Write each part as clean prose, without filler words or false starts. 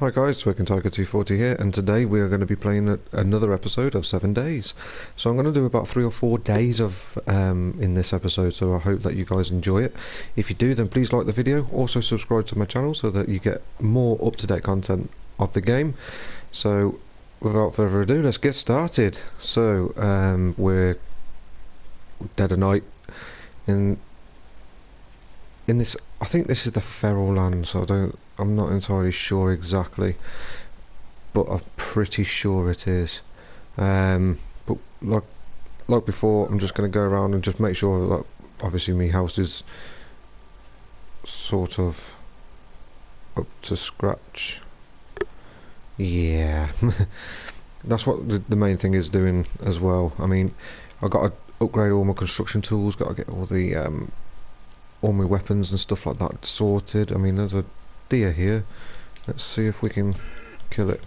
Hi guys, Twig and Tiger 240 here, and today we are going to be playing another episode of 7 Days. So I'm going to do about 3 or 4 days of in this episode, so I hope that you guys enjoy it. If you do, then please like the video, also subscribe to my channel so that you get more up-to-date content of the game. So without further ado, let's get started. So we're dead of night in this. I think this is the Feral Land, so I'm not entirely sure exactly, but I'm pretty sure it is. But like before, I'm just going to go around and just make sure that obviously my house is sort of up to scratch. Yeah, that's what the main thing is doing as well. I mean, I got to upgrade all my construction tools, got to get all my weapons and stuff like that sorted. I mean, there's a deer here. Let's see if we can kill it,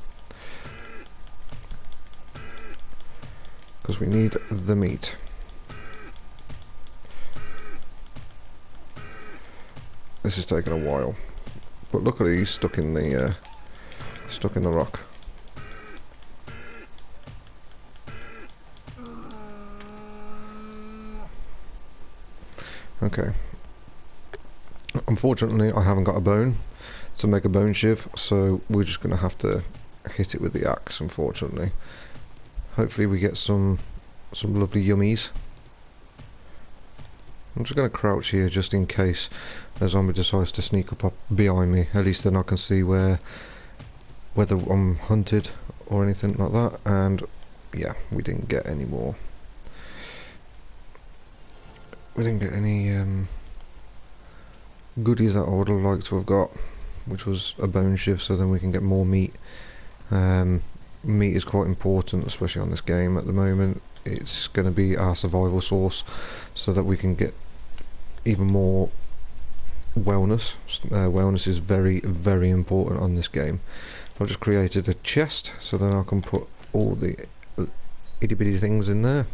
because we need the meat. This is taking a while, but look at it, he's stuck in the rock. Okay. Unfortunately, I haven't got a bone to make a bone shiv, so we're just going to have to hit it with the axe, unfortunately. Hopefully we get some lovely yummies. I'm just going to crouch here just in case a zombie decides to sneak up behind me. At least then I can see whether I'm hunted or anything like that. And yeah, we didn't get any more. We didn't get any goodies that I would have liked to have got, which was a bone shiv, so then we can get more meat. Meat is quite important, especially on this game at the moment. It's going to be our survival source, so that we can get even more wellness. Wellness is very, very important on this game. I've just created a chest, so then I can put all the itty bitty things in there.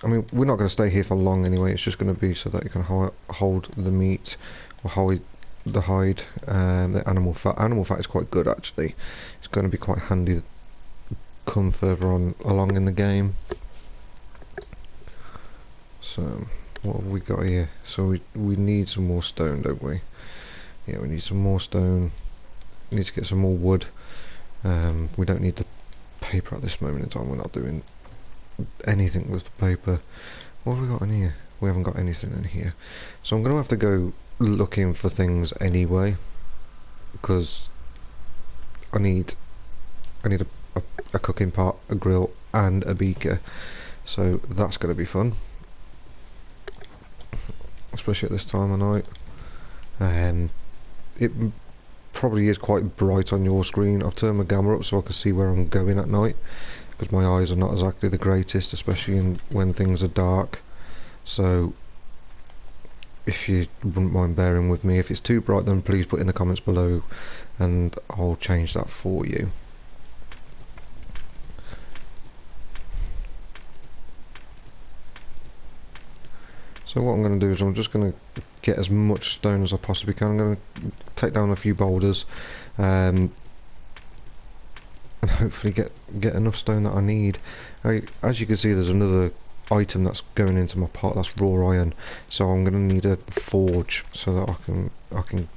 I mean, we're not going to stay here for long anyway. It's just going to be so that you can hold the meat, or hold the hide, the animal fat. Animal fat is quite good, actually. It's going to be quite handy come further on along in the game. So what have we got here? So we need some more stone, don't we? Yeah, we need some more stone. We need to get some more wood. We don't need the paper at this moment in time. We're not doing anything with the paper. What have we got in here? We haven't got anything in here, so I'm going to have to go looking for things anyway, because I need a cooking pot, a grill and a beaker, so that's going to be fun, especially at this time of night. It probably is quite bright on your screen. I've turned my gamma up so I can see where I'm going at night, because my eyes are not exactly the greatest, especially when things are dark. So if you wouldn't mind bearing with me, if it's too bright, then please put in the comments below and I'll change that for you. So what I'm going to do is I'm just going to get as much stone as I possibly can. I'm going to take down a few boulders and hopefully get enough stone that I need. As you can see, there's another item that's going into my pot. That's raw iron, so I'm going to need a forge so that I can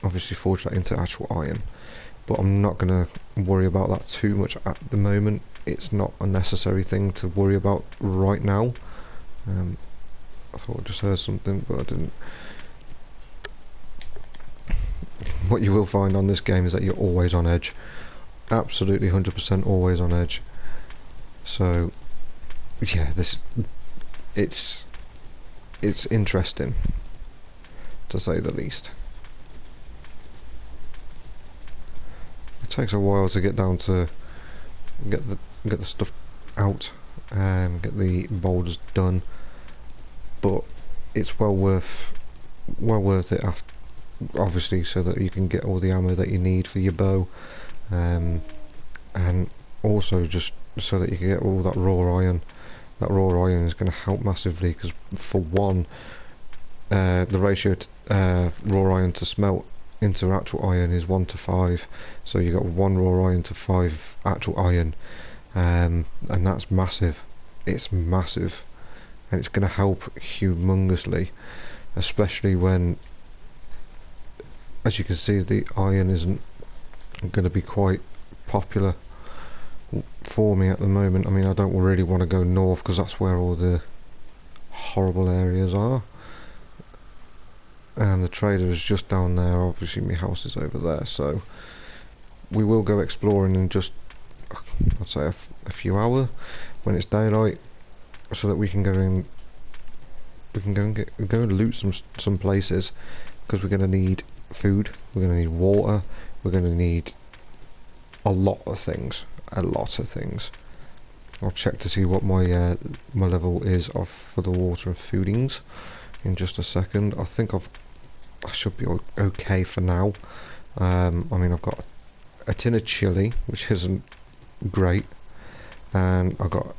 obviously forge that into actual iron. But I'm not going to worry about that too much at the moment. It's not a necessary thing to worry about right now. I thought I just heard something, but I didn't. What you will find on this game is that you're always on edge. Absolutely 100% always on edge. So yeah, it's interesting, to say the least. It takes a while to get down to get the stuff out and get the boulders done, but it's well worth it after, obviously, so that you can get all the ammo that you need for your bow, and also just so that you can get all that raw iron. That raw iron is going to help massively, because for one, the ratio to raw iron to smelt into actual iron is 1 to 5. So you got 1 raw iron to 5 actual iron, and that's massive. It's massive, and it's going to help humongously, especially when, as you can see, the iron isn't going to be quite popular for me at the moment. I mean, I don't really want to go north because that's where all the horrible areas are, and the trader is just down there. Obviously my house is over there, so we will go exploring in just, I'd say, a few hours when it's daylight, so that we can go and go and loot some places, because we're going to need food, we're going to need water, we're going to need a lot of things. I'll check to see what my my level is for the water and foodings in just a second. I think I should be okay for now. I mean, I've got a tin of chili, which isn't great, and I got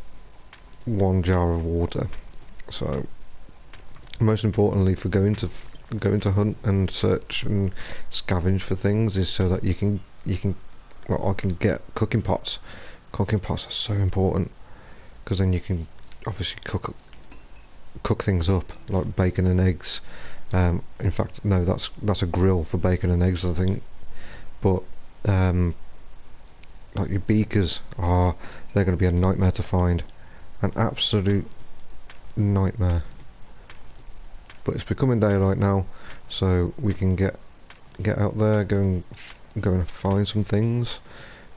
1 jar of water. So most importantly for going to hunt and search and scavenge for things is so that you can well, I can get cooking pots. Cooking pots are so important, because then you can obviously cook things up like bacon and eggs. In fact, no, that's a grill for bacon and eggs, I think. But like your beakers they're going to be a nightmare to find, an absolute nightmare. But it's becoming daylight now, so we can get out there, go and find some things.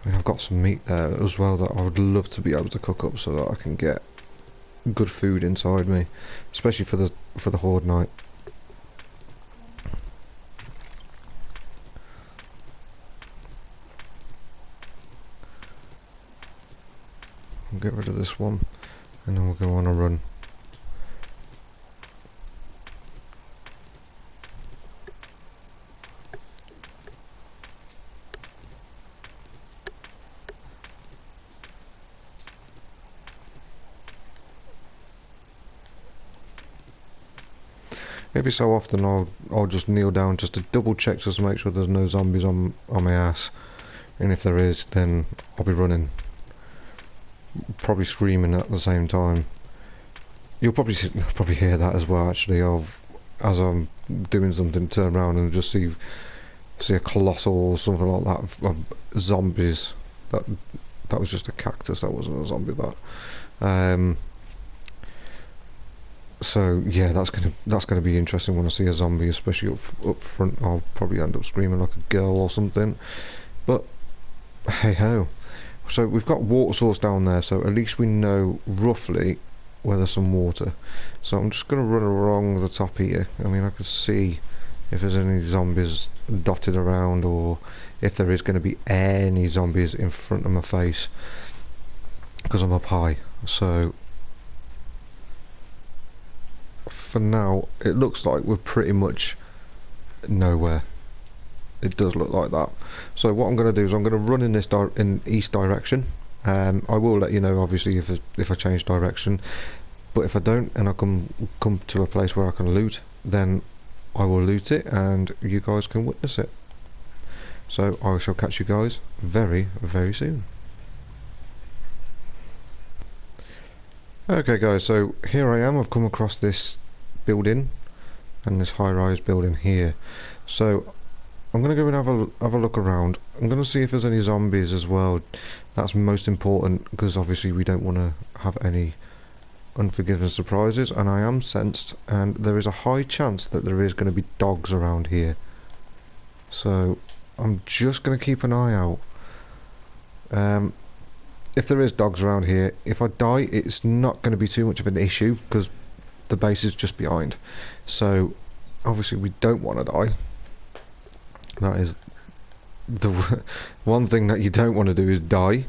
I mean, I've got some meat there as well that I would love to be able to cook up so that I can get good food inside me, especially for the horde night. We'll get rid of this one, and then we'll go on a run. Every so often I'll just kneel down just to double check, just to make sure there's no zombies on my ass, and if there is, then I'll be running, probably screaming at the same time. You'll probably hear that as well, actually, as I'm doing something, turn around and just see a colossal or something like that of zombies. That was just a cactus, that wasn't a zombie, that. So yeah, that's gonna be interesting when I see a zombie, especially up front. I'll probably end up screaming like a girl or something, but hey ho. So we've got water source down there, so at least we know roughly where there's some water. So I'm just gonna run along the top here. I mean, I can see if there's any zombies dotted around, or if there is going to be any zombies in front of my face, because I'm up high. So for now, it looks like we're pretty much nowhere. It does look like that. So what I'm going to do is I'm going to run in this in east direction. I will let you know, obviously, if I change direction. But if I don't, and I come to a place where I can loot, then I will loot it, and you guys can witness it. So I shall catch you guys very, very soon. Okay guys, so here I am. I've come across this building, and this high-rise building here. So I'm going to go and have a look around. I'm going to see if there's any zombies as well. That's most important, because obviously we don't want to have any unforgiven surprises, and I am sensed, and there is a high chance that there is going to be dogs around here. So I'm just going to keep an eye out. If there is dogs around here, if I die, it's not going to be too much of an issue, because the base is just behind. So obviously we don't want to die. That is the one thing that you don't want to do, is die.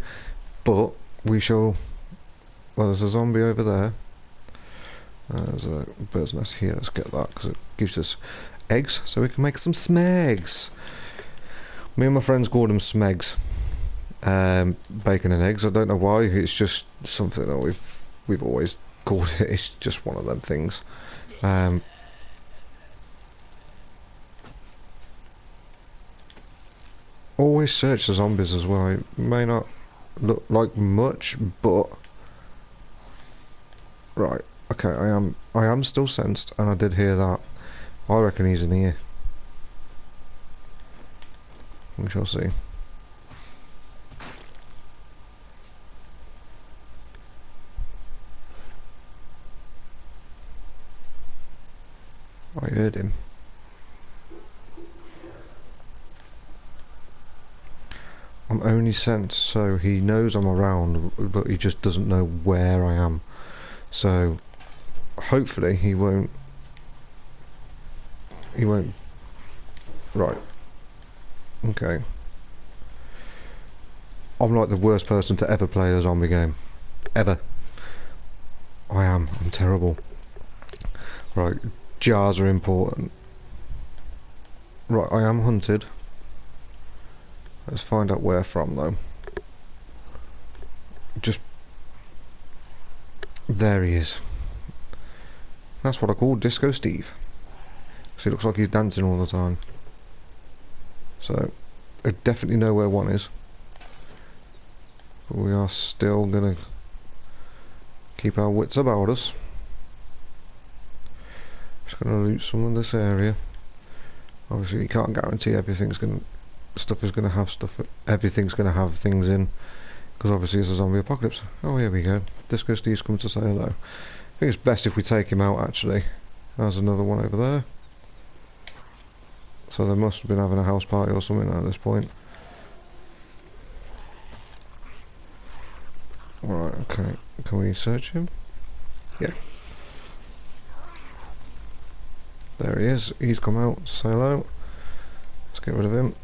But we shall. Well, there's a zombie over there. There's a bird's nest here. Let's get that, because it gives us eggs, so we can make some smegs. Me and my friends call them smegs. Bacon and eggs. I don't know why. It's just something that we've always called it. It's just one of them things. always search the zombies as well. It may not look like much, but right. Okay, I am still sensed, and I did hear that. I reckon he's in here. We shall see. I heard him. I'm only sensed, so he knows I'm around, but he just doesn't know where I am. So hopefully he won't. Right. Okay. I'm like the worst person to ever play a zombie game. Ever. I am. I'm terrible. Right. Jars are important. Right, I am hunted. Let's find out where from, though. Just... There he is. That's what I call Disco Steve. So he looks like he's dancing all the time. So, I definitely know where one is. But we are still gonna keep our wits about us. Just gonna loot some of this area. Obviously, you can't guarantee everything's gonna everything's gonna have things in, because obviously it's a zombie apocalypse. Oh, here we go. Disco Steve's come to say hello. I think it's best if we take him out. Actually, there's another one over there. So they must have been having a house party or something at this point. Alright, okay. Can we search him? Yeah. There he is. He's come out. Say hello. Let's get rid of him.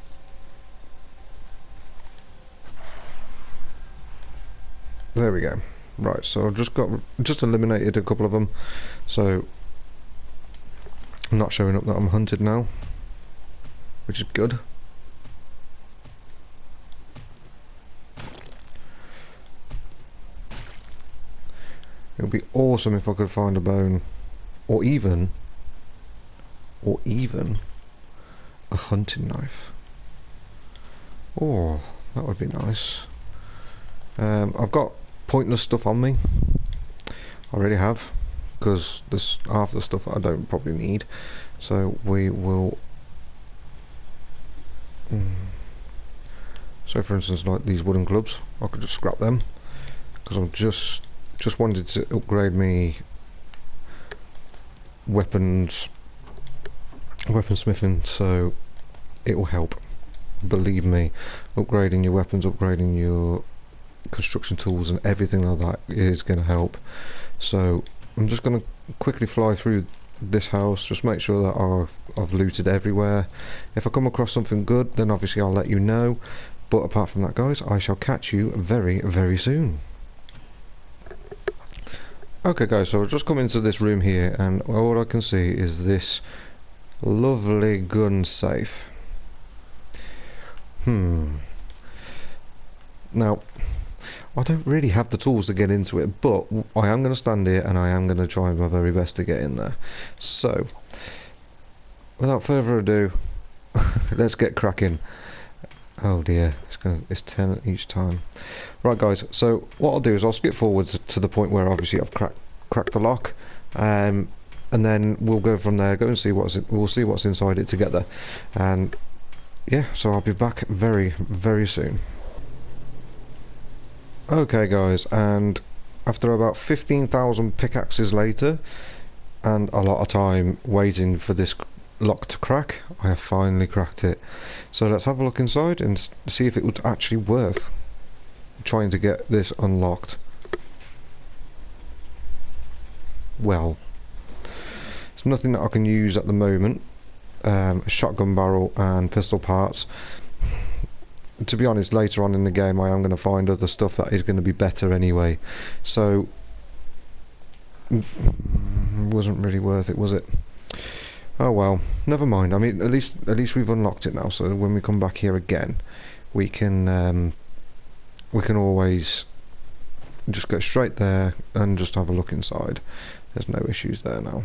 There we go. Right, so I've just eliminated a couple of them. So I'm not showing up that I'm hunted now, which is good. It would be awesome if I could find a bone, or even a hunting knife. Oh, that would be nice. I've got pointless stuff on me. I already have, because there's half the stuff I don't probably need. So we will. So for instance, like these wooden clubs, I could just scrap them, because I'm just wanted to upgrade me weaponsmithing, so it will help. Believe me, upgrading your weapons, upgrading your construction tools and everything like that is going to help. So I'm just going to quickly fly through this house, just make sure that I've looted everywhere. If I come across something good, then obviously I'll let you know, but apart from that, guys, I shall catch you very, very soon. Okay guys, so I've just come into this room here, and all I can see is this lovely gun safe. Now, I don't really have the tools to get into it, but I am going to stand here and I am going to try my very best to get in there. So, without further ado, let's get cracking. Oh dear, it's 10 each time. Right guys, so what I'll do is I'll skip forwards to the point where obviously I've cracked the lock, and then we'll go from there, go and see we'll see what's inside it together. And yeah, so I'll be back very, very soon. Okay guys, and after about 15,000 pickaxes later, and a lot of time waiting for this lock to crack, I have finally cracked it. So let's have a look inside and see if it was actually worth trying to get this unlocked. Well, it's nothing that I can use at the moment. Shotgun barrel and pistol parts. To be honest, later on in the game I am going to find other stuff that is going to be better anyway. So it wasn't really worth it, was it? Oh well, never mind. I mean, at least we've unlocked it now. So when we come back here again, we can always just go straight there and just have a look inside. There's no issues there now.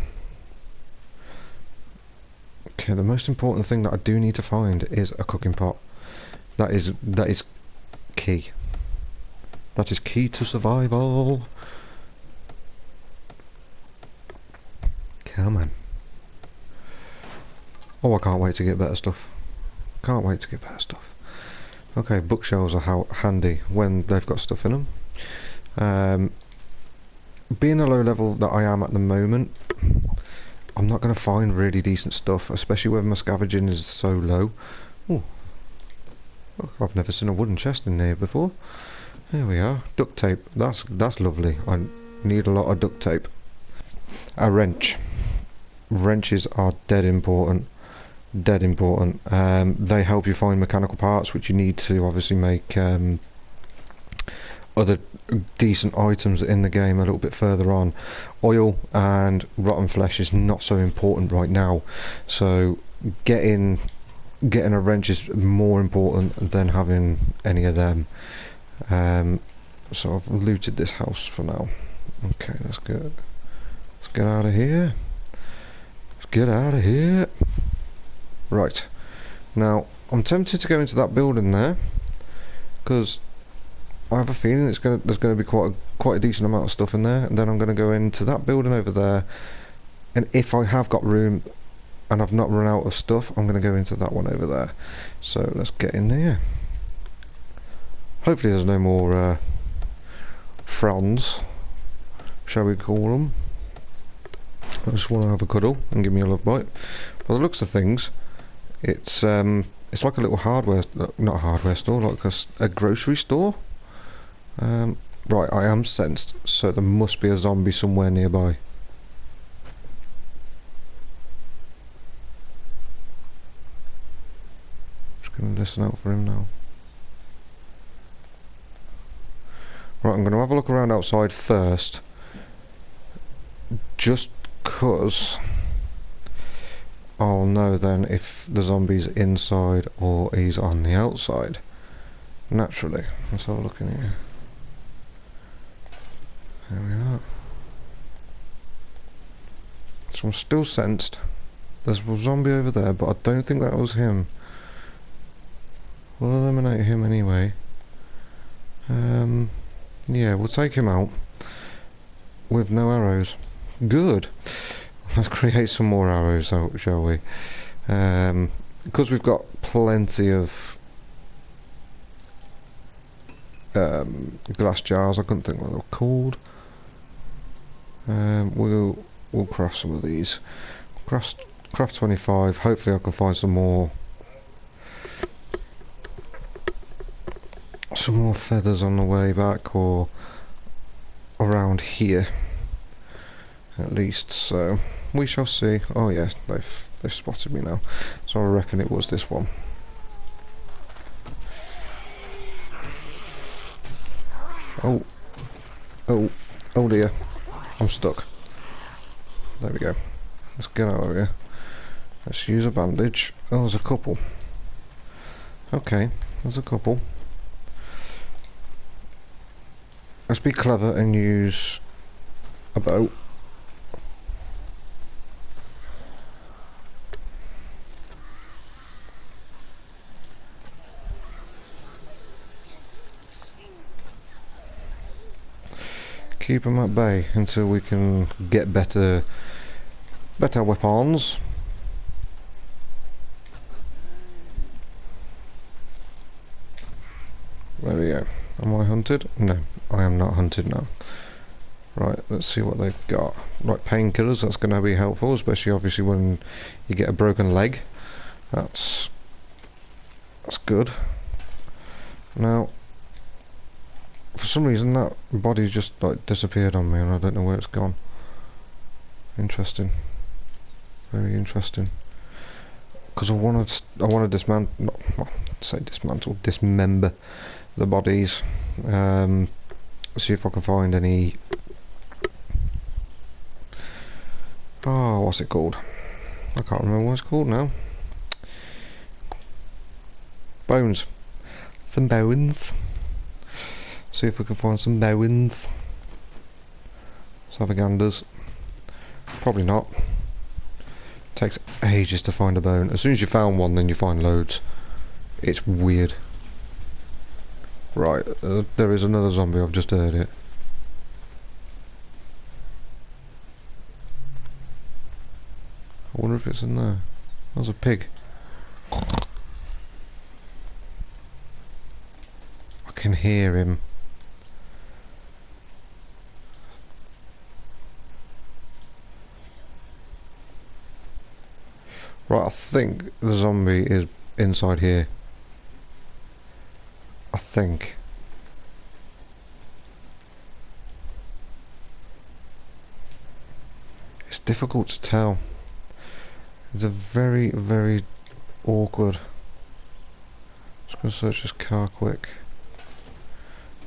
Okay, the most important thing that I do need to find is a cooking pot, That is key. That is key to survival. Come on. Oh, I can't wait to get better stuff. Can't wait to get better stuff. Okay, bookshelves are handy when they've got stuff in them. Being a low level that I am at the moment, I'm not going to find really decent stuff, especially when my scavenging is so low. Ooh. Oh, I've never seen a wooden chest in here before. There we are. Duct tape. That's lovely. I need a lot of duct tape. A wrench. Wrenches are dead important. Dead important. They help you find mechanical parts, which you need to obviously make other decent items in the game a little bit further on. Oil and rotten flesh is not so important right now, so getting a wrench is more important than having any of them. So I've looted this house for now. Okay, let's get out of here. Let's get out of here. Right, now I'm tempted to go into that building there because I have a feeling there's going to be quite a decent amount of stuff in there, and then I'm going to go into that building over there, and if I have got room and I've not run out of stuff, I'm going to go into that one over there. So let's get in there. Hopefully there's no more fronds, shall we call them. I just want to have a cuddle and give me a love bite. By the looks of things, it's like a little not a hardware store, like a grocery store. Right, I am sensed, so there must be a zombie somewhere nearby. Just gonna listen out for him now. Right, I'm gonna have a look around outside first, just cause I'll know then if the zombie's inside or he's on the outside. Naturally, let's have a look in here. There we are. So I'm still sensed. There's a zombie over there, but I don't think that was him. We'll eliminate him anyway. Yeah, we'll take him out with no arrows. Good. Let's create some more arrows, shall we? Because we've got plenty of glass jars. I couldn't think what they were called. We'll craft some of these. Craft 25. Hopefully I can find some more feathers on the way back, or around here at least. So we shall see. Oh yes, they've spotted me now. So I reckon it was this one. Oh dear. I'm stuck. There we go. Let's get out of here. Let's use a bandage. Oh, there's a couple. Okay, there's a couple. Let's be clever and use a bow. Keep them at bay until we can get better weapons. There we go. Am I hunted? No, I am not hunted now. Right, let's see what they've got. Right, painkillers, that's going to be helpful, especially obviously when you get a broken leg. That's good. Now, for some reason that body just like disappeared on me and I don't know where it's gone. Interesting. Very interesting. Because I want to dismantle dismember the bodies. See if I can find any. Oh, what's it called? I can't remember what it's called now. Bones. Some bones. See if we can find some bones. Salvaganders. Probably not. Takes ages to find a bone. As soon as you found one, then you find loads. It's weird. Right, there is another zombie, I've just heard it. I wonder if it's in there. There's a pig. I can hear him. Right, I think the zombie is inside here. I think. It's difficult to tell. It's a very, very awkward. Just gonna search this car quick.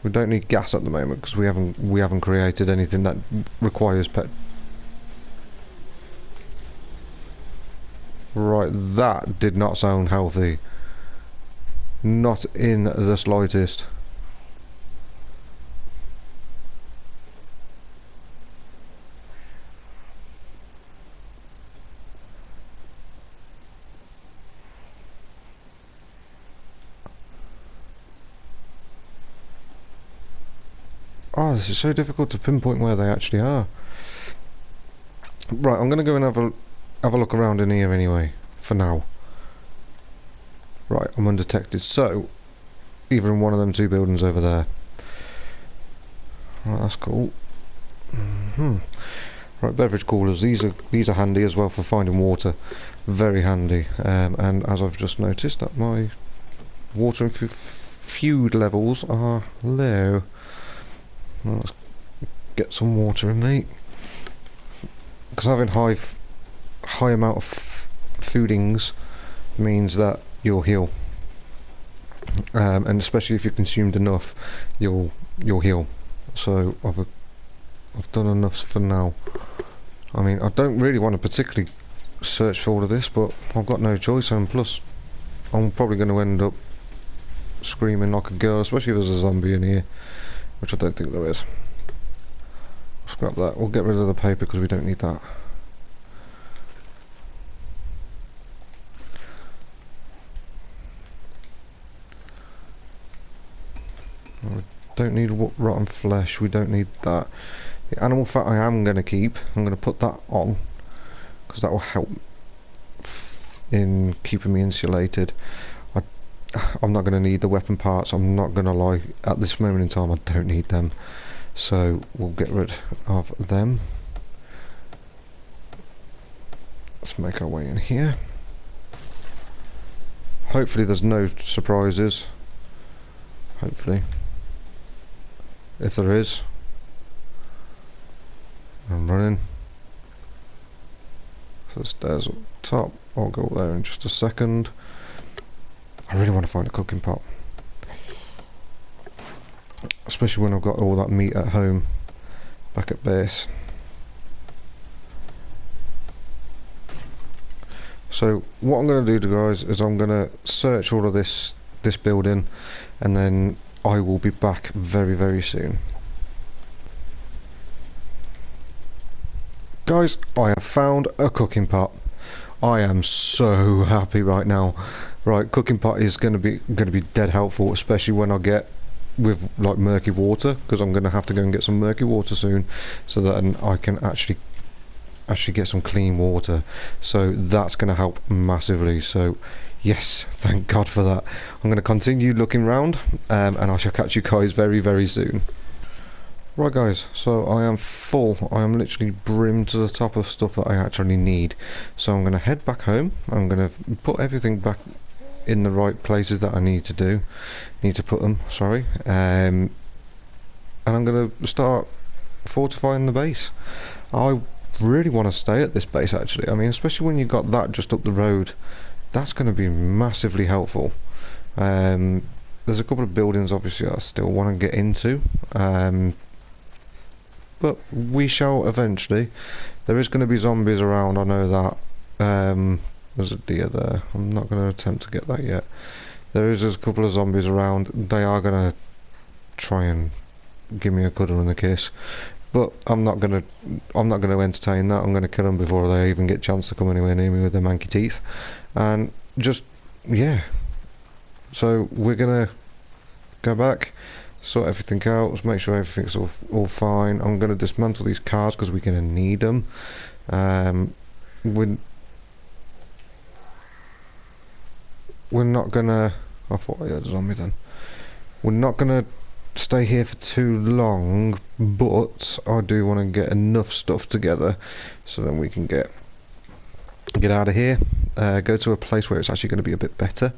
We don't need gas at the moment because we haven't created anything that requires pet. Right, that did not sound healthy. Not in the slightest. Oh, this is so difficult to pinpoint where they actually are. Right, I'm gonna go and have a look around in here anyway, for now. Right, I'm undetected, so either in one of them two buildings over there. Right, that's cool. Right, beverage coolers. These are handy as well for finding water. Very handy. And as I've just noticed, that my water and food levels are low. Well, let's get some water in, mate. Because having high amount of foodings means that you'll heal, and especially if you consumed enough, you'll heal. So I've done enough for now. I mean, I don't really want to particularly search for all of this, but I've got no choice, and plus I'm probably going to end up screaming like a girl, especially if there's a zombie in here, which I don't think there is. Scrap that. We'll get rid of the paper because we don't need that. We don't need rotten flesh. We don't need that. The animal fat I am going to keep. I'm going to put that on because that will help in keeping me insulated. I'm not going to need the weapon parts. I'm not going to lie. At this moment in time, I don't need them. So we'll get rid of them. Let's make our way in here. Hopefully there's no surprises. Hopefully. If there is, I'm running. So the stairs up top. I'll go up there in just a second. I really want to find a cooking pot. Especially when I've got all that meat at home, back at base. So what I'm going to do, guys, is I'm going to search all of this building, and then I will be back very, very soon. Guys, I have found a cooking pot. I am so happy right now. Right, cooking pot is going to be dead helpful, especially when I get with like murky water, because I'm going to have to go and get some murky water soon, so that I can actually get some clean water. So that's going to help massively. So yes, thank God for that. I'm going to continue looking around, and I shall catch you guys very, very soon. Right guys, so I am full. I am literally brimmed to the top of stuff that I actually need. So I'm going to head back home. I'm going to put everything back in the right places that I need to put them, sorry. And I'm going to start fortifying the base. I really want to stay at this base actually. I mean, especially when you've got that just up the road, that's going to be massively helpful. There's a couple of buildings obviously I still want to get into, but we shall eventually. There is going to be zombies around, I know that. There's a deer there. I'm not going to attempt to get that yet. There is a couple of zombies around. They are going to try and give me a cuddle and a kiss, but I'm not going to entertain that. I'm going to kill them before they even get a chance to come anywhere near me with their manky teeth. And just, yeah. So we're going to go back, sort everything out, make sure everything's all fine. I'm going to dismantle these cars because we're going to need them. We're not going to... I thought I heard a zombie then. We're not going to stay here for too long, but I do want to get enough stuff together so then we can get out of here, go to a place where it's actually going to be a bit better.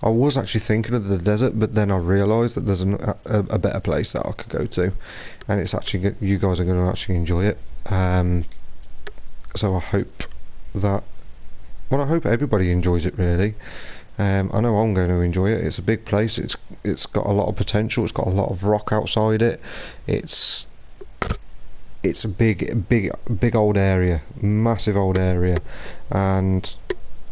I was actually thinking of the desert, but then I realised that there's a better place that I could go to, and it's actually, you guys are going to actually enjoy it. So I hope that, well, I hope everybody enjoys it really. I know I'm going to enjoy it. It's a big place. It's got a lot of potential. It's got a lot of rock outside it. It's a big old area, massive old area, and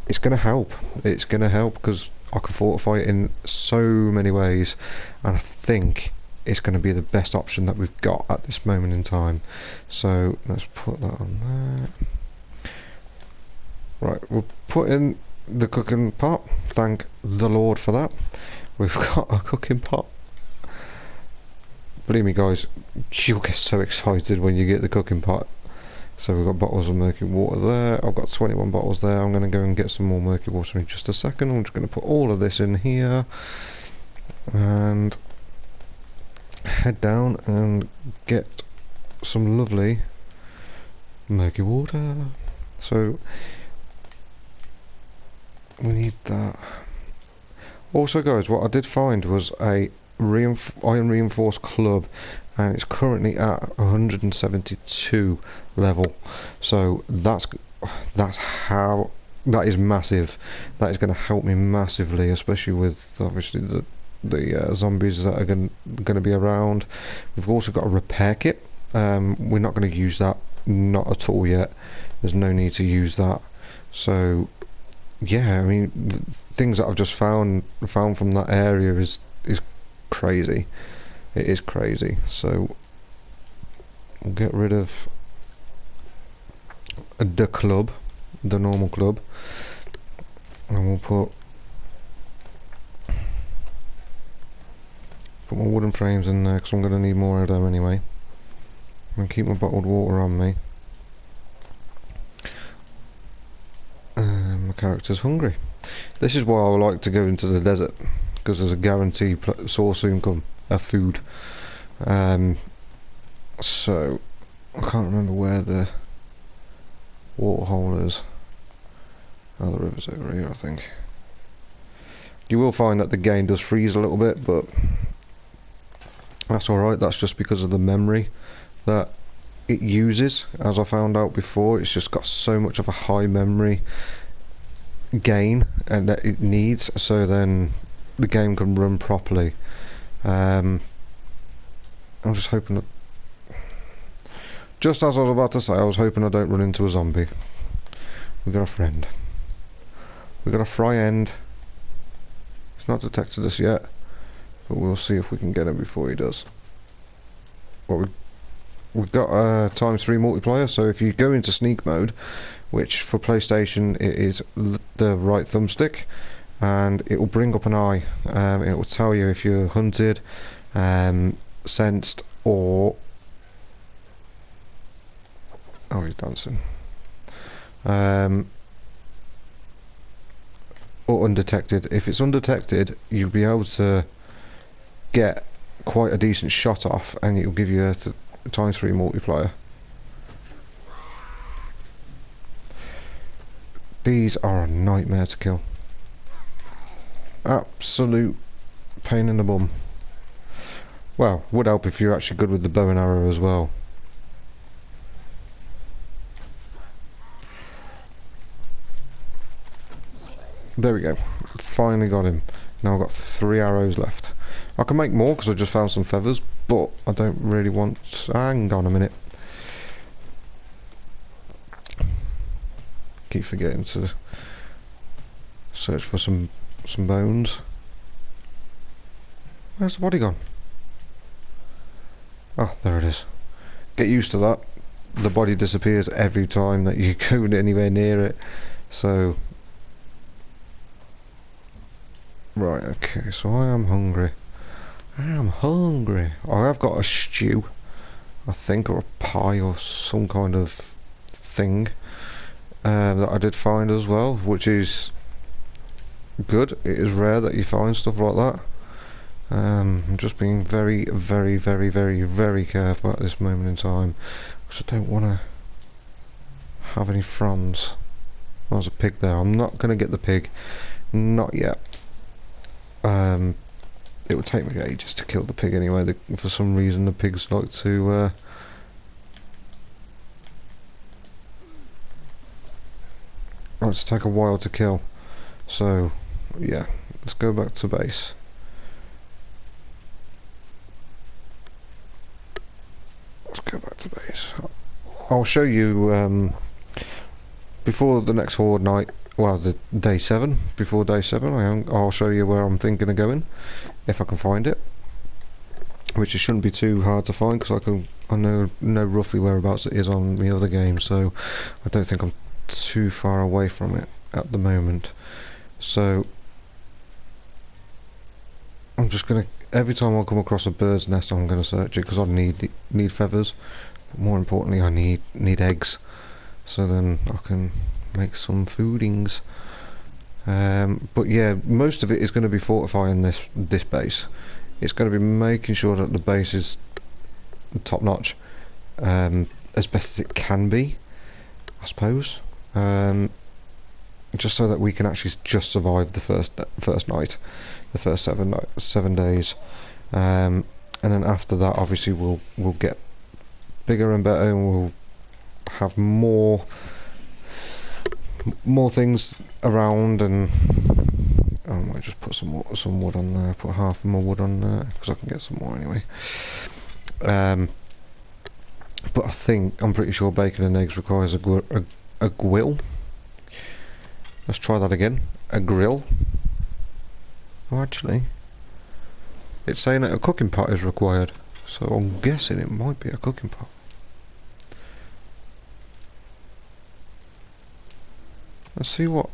it's going to help. It's going to help because I can fortify it in so many ways, and I think it's going to be the best option that we've got at this moment in time. So let's put that on there. Right, we'll put in the cooking pot. Thank the Lord for that. We've got a cooking pot. Believe me guys, you'll get so excited when you get the cooking pot. So we've got bottles of murky water there. I've got 21 bottles there. I'm going to go and get some more murky water in just a second. I'm just going to put all of this in here and head down and get some lovely murky water. So we need that. Also guys, what I did find was a iron reinforced club, and it's currently at 172 level. So that is massive. That is going to help me massively, especially with obviously the zombies that are going to be around. We've also got a repair kit. We're not going to use that, not at all yet. There's no need to use that. So yeah, I mean, things that I've just found from that area is crazy. It is crazy. So we'll get rid of the club, the normal club, and we'll put my wooden frames in there because I'm going to need more of them anyway. I'm going to keep my bottled water on me. My character's hungry. This is why I like to go into the desert, because there's a guaranteed source of income of food. So I can't remember where the water hole is. Oh, the river's over here, I think. You will find that the game does freeze a little bit, but that's alright. That's just because of the memory that it uses. As I found out before, it's just got so much of a high memory gain and that it needs, so then the game can run properly. I'm just hoping that, just as I was about to say, I was hoping I don't run into a zombie. We got a friend. We got a fry end. He's not detected us yet, but we'll see if we can get him before he does. Well, we've got a ×3 multiplier, so if you go into sneak mode, which for PlayStation it is the right thumbstick, and it will bring up an eye. It will tell you if you're hunted, sensed, or oh, he's dancing, or undetected. If it's undetected, you'll be able to get quite a decent shot off, and it will give you a ×3 multiplier. These are a nightmare to kill. Absolute pain in the bum. Well, would help if you're actually good with the bow and arrow as well. There we go. Finally got him. Now I've got 3 arrows left. I can make more because I just found some feathers, but I don't really want... Hang on a minute. Keep forgetting to search for some bones. Where's the body gone? Oh, there it is. Get used to that. The body disappears every time that you go anywhere near it. So right, okay, so I am hungry. I'm hungry. I have got a stew, I think, or a pie or some kind of thing that I did find as well, which is good. It is rare that you find stuff like that. I'm just being very, very, very, very, very careful at this moment in time because I don't want to have any fronds. There's a pig there. I'm not going to get the pig, not yet. It would take me ages to kill the pig anyway. For some reason the pigs like to take a while to kill. So yeah, let's go back to base. Let's go back to base. I'll show you before the next horde night. Well, the day 7. Before day 7, I'll show you where I'm thinking of going, if I can find it. Which it shouldn't be too hard to find because I know roughly whereabouts it is on the other game. So I don't think I'm too far away from it at the moment. So I'm just gonna, every time I come across a bird's nest, I'm gonna search it because I need feathers. But more importantly, I need eggs. So then I can make some foodings. But yeah, most of it is going to be fortifying this base. It's going to be making sure that the base is top notch, as best as it can be, I suppose. Just so that we can actually just survive the first night, the first 7 days, and then after that, obviously we'll get bigger and better, and we'll have more things around. And I might just put some wood on there. Put half of my wood on there because I can get some more anyway. But I'm pretty sure bacon and eggs requires a grill. Let's try that again. A grill. Oh, actually, it's saying that a cooking pot is required, so I'm guessing it might be a cooking pot. Let's see what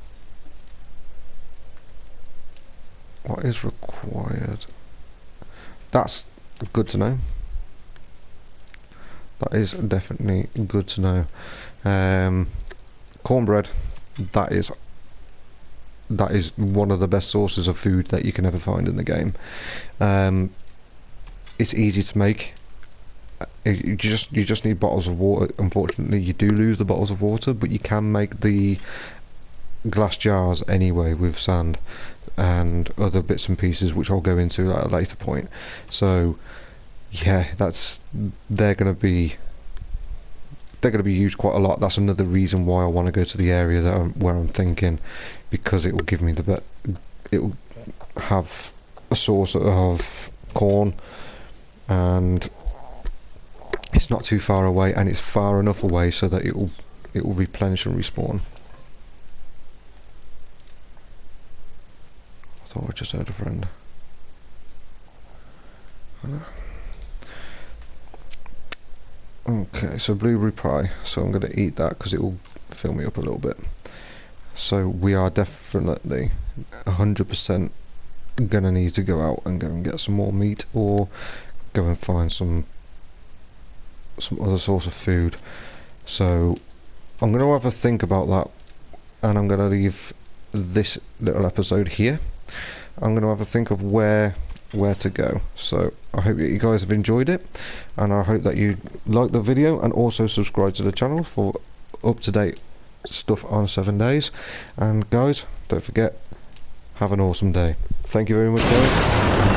is required. That's good to know. That is definitely good to know. Cornbread, that is one of the best sources of food that you can ever find in the game. It's easy to make. You just need bottles of water. Unfortunately, you do lose the bottles of water, but you can make the glass jars anyway with sand and other bits and pieces, which I'll go into at a later point. So yeah, they're gonna be used quite a lot. That's another reason why I want to go to the area where I'm thinking, because it will give me it will have a source of corn, and it's not too far away, and it's far enough away so that it will replenish and respawn. I thought I just heard a friend. Okay, so blueberry pie. So I'm going to eat that because it will fill me up a little bit. So we are definitely 100% going to need to go out and go and get some more meat, or go and find some other source of food. So I'm going to have a think about that, and I'm going to leave this little episode here. I'm going to have a think of where to go. So I hope that you guys have enjoyed it, and I hope that you like the video and also subscribe to the channel for up-to-date stuff on 7 days. And guys, don't forget, have an awesome day. Thank you very much, guys.